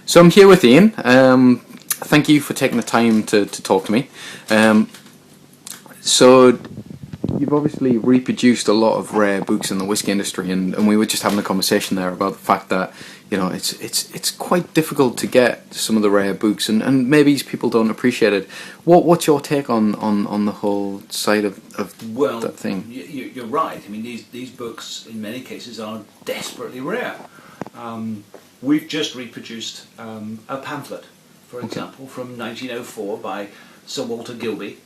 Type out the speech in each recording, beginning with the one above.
So I'm here with Ian. Thank you for taking the time to talk to me. So you've obviously reproduced a lot of rare books in the whiskey industry, and we were just having a conversation there about the fact that it's quite difficult to get some of the rare books, and maybe people don't appreciate it. What's your take on the whole side of that thing? You're right. I mean, these books in many cases are desperately rare. We've just reproduced a pamphlet, for example, from 1904 by Sir Walter Gilby,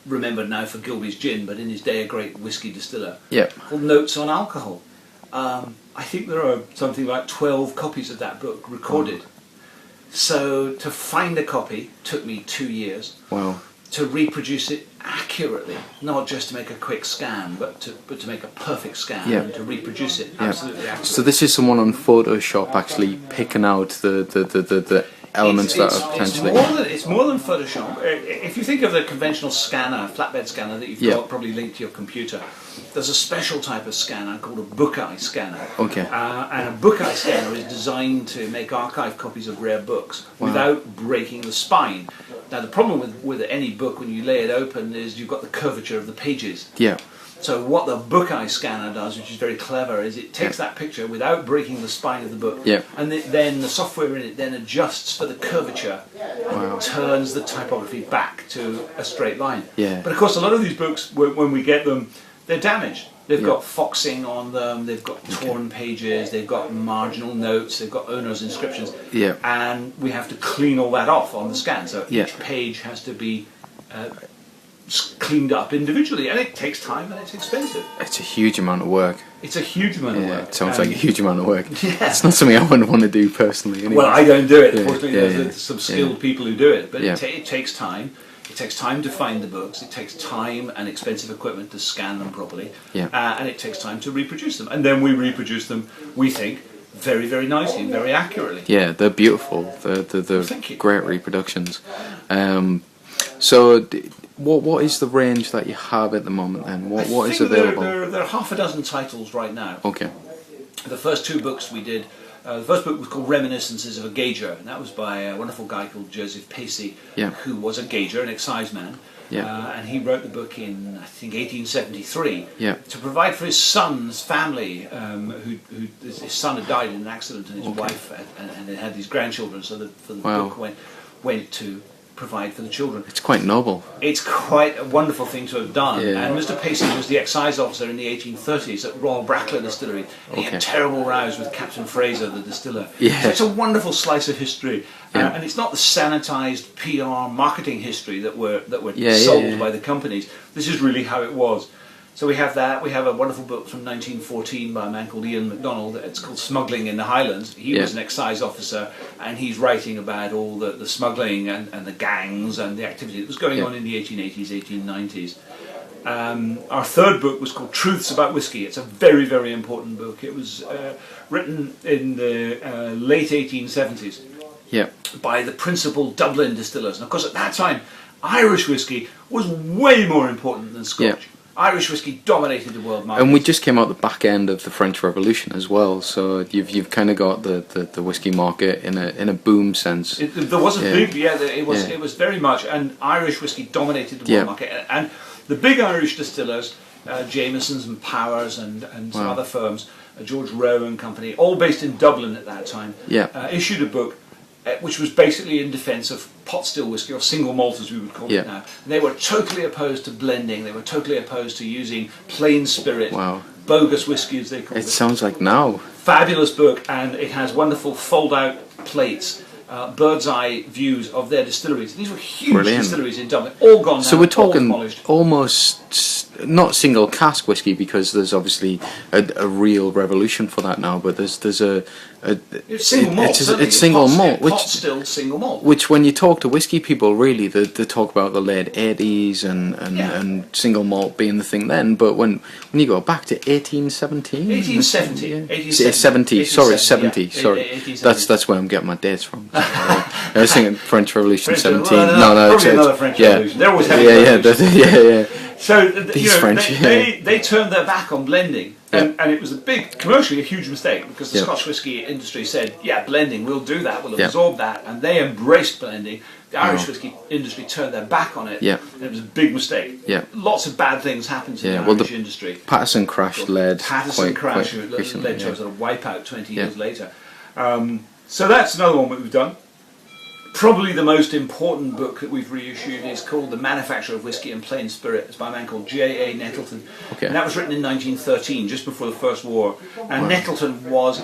remembered now for Gilby's gin, but in his day a great whiskey distiller, called Notes on Alcohol. I think there are something like 12 copies of that book recorded. So to find a copy took me 2 years. Wow. To reproduce it accurately, not just to make a quick scan, but to make a perfect scan and to reproduce it absolutely accurately. So this is someone on Photoshop actually picking out the elements that are potentially... It's more than Photoshop. If you think of the conventional scanner, flatbed scanner that you've got probably linked to your computer, there's a special type of scanner called a Bookeye scanner. Okay. And a Bookeye scanner is designed to make archive copies of rare books without breaking the spine. Now the problem with any book when you lay it open is you've got the curvature of the pages. Yeah. So what the Bookeye scanner does, which is very clever, is it takes that picture without breaking the spine of the book, and then the software in it then adjusts for the curvature, and turns the typography back to a straight line. Yeah. But of course, a lot of these books, when we get them, they're damaged. They've got foxing on them, they've got torn pages, they've got marginal notes, they've got owner's inscriptions, and we have to clean all that off on the scan. So each page has to be cleaned up individually, and it takes time and it's expensive. It's a huge amount of work. It's a huge amount of work. It sounds like a huge amount of work. It's not something I would want to do personally. Anyway. Well, I don't do it. Fortunately, there's some skilled people who do it, but it takes time. It takes time to find the books. It takes time and expensive equipment to scan them properly, and it takes time to reproduce them. And then we reproduce them, we think, very, very nicely and very accurately. Yeah, they're beautiful. They're great reproductions. So, what is the range that you have at the moment then? What is available? There are half a dozen titles right now. Okay. The first two books we did, the first book was called Reminiscences of a Gauger, and that was by a wonderful guy called Joseph Pacey, who was a gauger, an exciseman. And he wrote the book in, I think, 1873 to provide for his son's family, who his son had died in an accident, and his wife, and they had these grandchildren, so the book went to provide for the children. It's quite noble. It's quite a wonderful thing to have done. And Mr. Pacey was the excise officer in the 1830s at Royal Brackler Distillery, and he had terrible rows with Captain Fraser, the distiller. So it's a wonderful slice of history, and it's not the sanitised PR marketing history that were sold by the companies. This is really how it was. So we have that. We have a wonderful book from 1914 by a man called Ian Buxton. It's called Smuggling in the Highlands. He was an excise officer, and he's writing about all the smuggling and the gangs and the activity that was going on in the 1880s, 1890s. Our third book was called Truths About Whisky. It's a very, very important book. It was written in the late 1870s by the principal Dublin distillers. And of course, at that time, Irish whisky was way more important than Scotch. Irish whisky dominated the world market. And we just came out the back end of the French Revolution as well, so you've kind of got the whisky market in a boom sense. There was a big, it was very much, and Irish whisky dominated the world market. And the big Irish distillers, Jameson's and Powers and some other firms, George Rowe and Company, all based in Dublin at that time, issued a book which was basically in defence of pot still whisky, or single malt as we would call it now. And they were totally opposed to blending, they were totally opposed to using plain spirit, bogus whisky as they called it. It sounds like now. Fabulous book, and it has wonderful fold-out plates, bird's eye views of their distilleries. These were huge distilleries in Dublin, all gone now. So we're talking almost not single cask whisky, because there's obviously a real revolution for that now. But there's it's single malt. It's single malt, pot still single malt. Which, when you talk to whisky people, really they talk about the late 80s and single malt being the thing then. But when you go back to 1817, 1870, sorry, 70. Sorry, that's where I'm getting my dates from. I was thinking French Revolution 17. Probably another French Revolution. They're always having So French, they turned their back on blending, and it was commercially a huge mistake, because the Scotch whisky industry said, yeah, blending, we'll do that, we'll absorb that, and they embraced blending. The Irish whisky industry turned their back on it, and it was a big mistake. Lots of bad things happened to the Irish industry. Patterson crash led led to a sort of wipeout 20 years later. So that's another one that we've done. Probably the most important book that we've reissued is called The Manufacture of Whisky and Plain Spirit. It's by a man called J.A. Nettleton. And that was written in 1913, just before the First War. And Nettleton was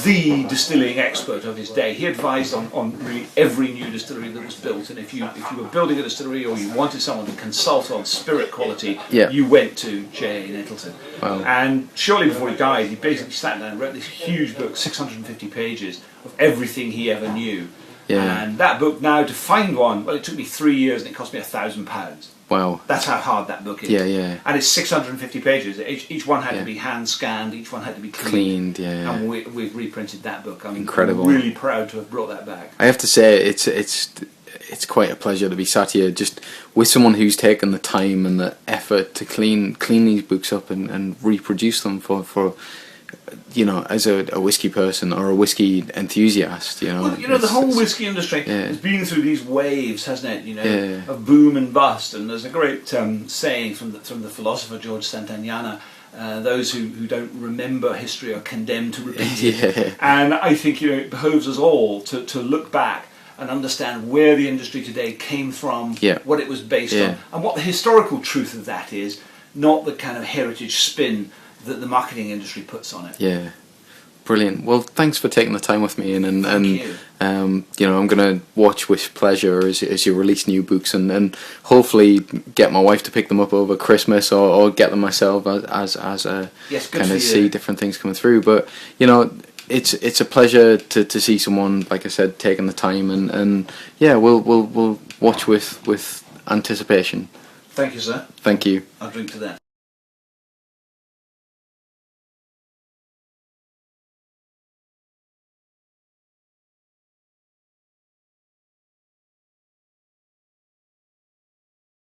the distilling expert of his day. He advised on really every new distillery that was built, and if you were building a distillery or you wanted someone to consult on spirit quality, you went to J.A. Nettleton. And shortly before he died, he basically sat down and wrote this huge book, 650 pages, of everything he ever knew. And that book now, to find one, well, it took me 3 years and it cost me £1,000. Wow. That's how hard that book is. And it's 650 pages. Each one had to be hand scanned, each one had to be cleaned. And we've reprinted that book. I'm incredible. Really proud to have brought that back. I have to say, it's quite a pleasure to be sat here just with someone who's taken the time and the effort to clean these books up and reproduce them for as a whiskey person or a whiskey enthusiast, Well, the whole whiskey industry has been through these waves, hasn't it? Of boom and bust. And there's a great saying from the philosopher George Santayana: those who don't remember history are condemned to repeat it. And I think it behoves us all to look back and understand where the industry today came from, what it was based on, and what the historical truth of that is, not the kind of heritage spin that the marketing industry puts on it. Brilliant. Well, thanks for taking the time with me, and I'm going to watch with pleasure as you release new books, and hopefully get my wife to pick them up over Christmas, or get them myself as kind of see different things coming through. But it's a pleasure to see someone, like I said, taking the time, and we'll watch with anticipation. Thank you, sir. Thank you. I'll drink to that.